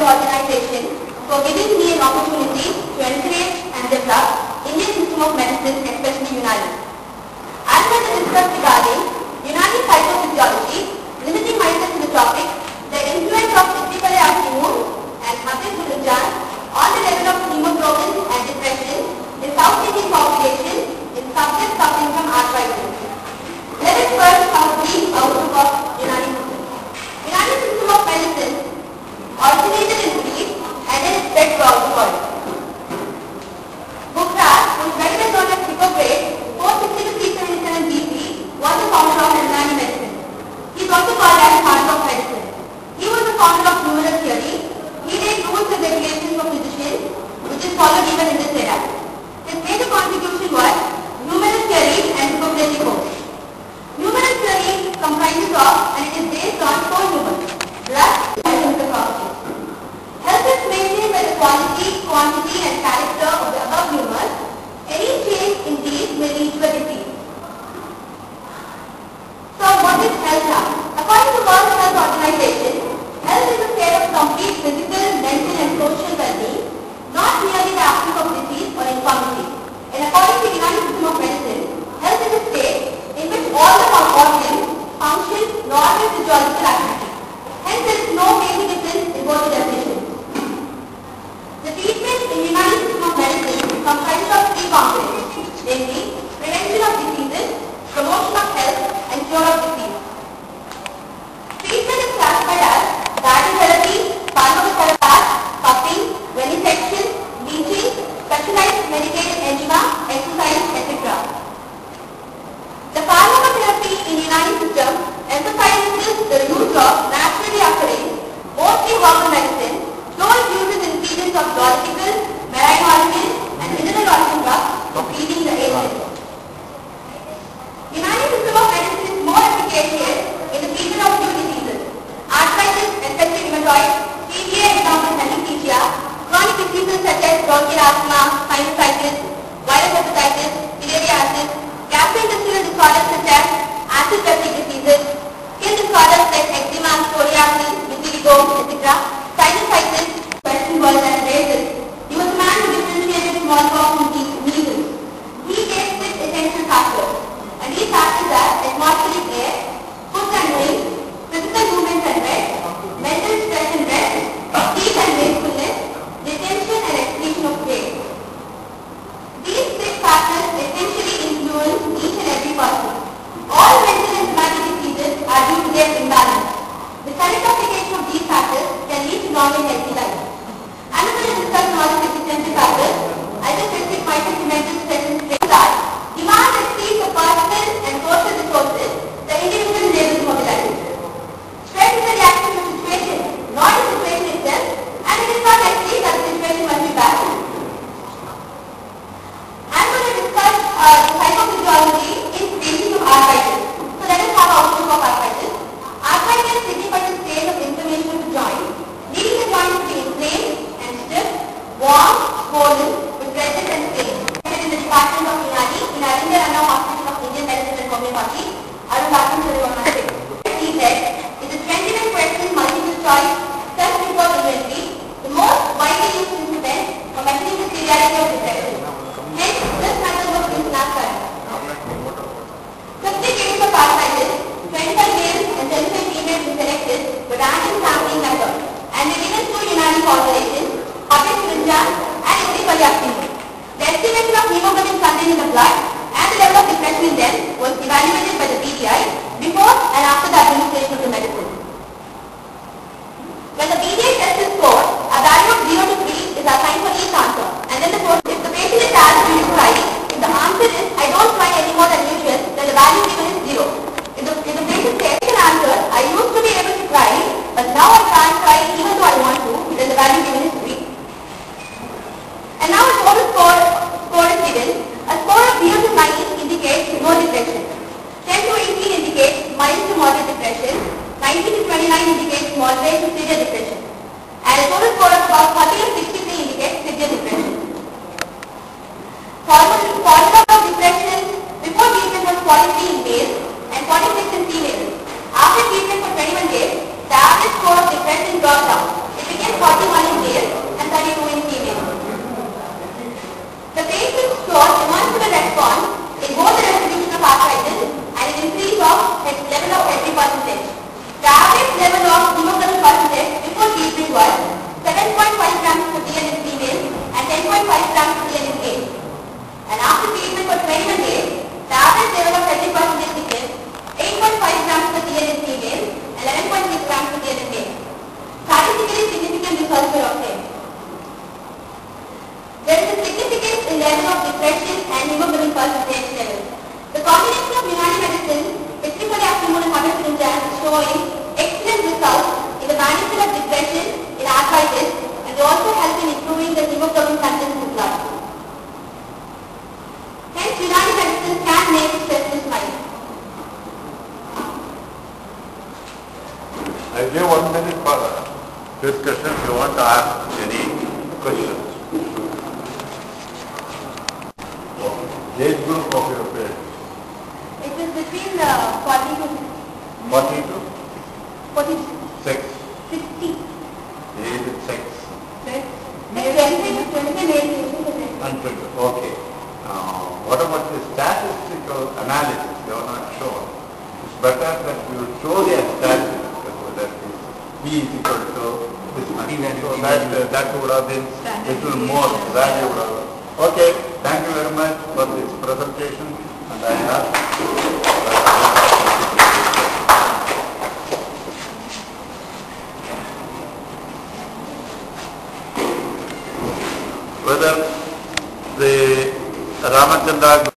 the organization for giving me an opportunity to encourage and develop Indian system of medicine, especially Unani. As I have discussed regarding Unani psychophysiology, limiting myself to the topic, the influence of Istiqbalé Afternoon and Hafiz Uljan on the level of hemoglobin and depression in South Indian population in subjects suffering from arthritis. Let us first have a brief outlook of Unani system. Unani system of medicine originated in Greece and then spread throughout the world. Bucras, who is very well known as Hippocrates, 460 to 377 BC, was the founder of Unani medicine. He is also called as father of medicine. He was the founder of numeral theory. He laid rules and regulations for physicians, which is followed even in this era. His major contribution was numeral theory and Hippocratic oath. Numeral theory comprises of and it is based on 4 numers: blood, and properties. Health is maintained by the quality, quantity and character of the above numerals. Any change in these may lead to a disease. So what is health now? According to World Health Organization, health is a state of complete physical, mental and social well-being, not merely the absence of disease or infirmity. And according to the United System of Medicine, health is a state in which all the organs function normal physiological activity. Hence, there is no major difference in both the definitions. The treatment in the United System of Medicine comprises of 3 components, namely prevention of diseases, promotion of health, and cure of disease. Treatment is classified as radiotherapy, pharmacotherapy, cupping, venesection, bleaching, specialized medicated enema, exercise, etc. The pharmacotherapy in the Unani system emphasizes the use of naturally occurring, mostly herbal medicine, though it uses ingredients of zoological, marine origin and mineral origin drugs for treating the ailment. Unani system of medicine is more efficacious in the treatment of few diseases: arthritis, especially rheumatoid, TBA, example hemiplegia, chronic diseases such as bronchial asthma, sinusitis, viral hepatitis, filariasis, gastrointestinal disorders such as acid reflux diseases, skin disorders like eczema, psoriasis, vitiligo, etc., sinusitis, Western world has raised depression and hemoglobin pH levels. The combination of Unani medicine, Istifolactimol and Haberfrinjan is showing excellent results in the management of depression in arthritis, and they also help in improving the hemoglobin content in the blood. Hence, Unani medicine can make stressless mind. I give 1 minute for discussion if you want to ask any questions. Age group of your parents? It is between 40 to 40 to 46. 60. Age is 6. Okay. What about the statistical analysis? You are not sure. It's better that you show the statistics. That is P is equal to this much. So that would have been little more valuable. Okay, thank you very much for this presentation, and I have whether the Ramachandra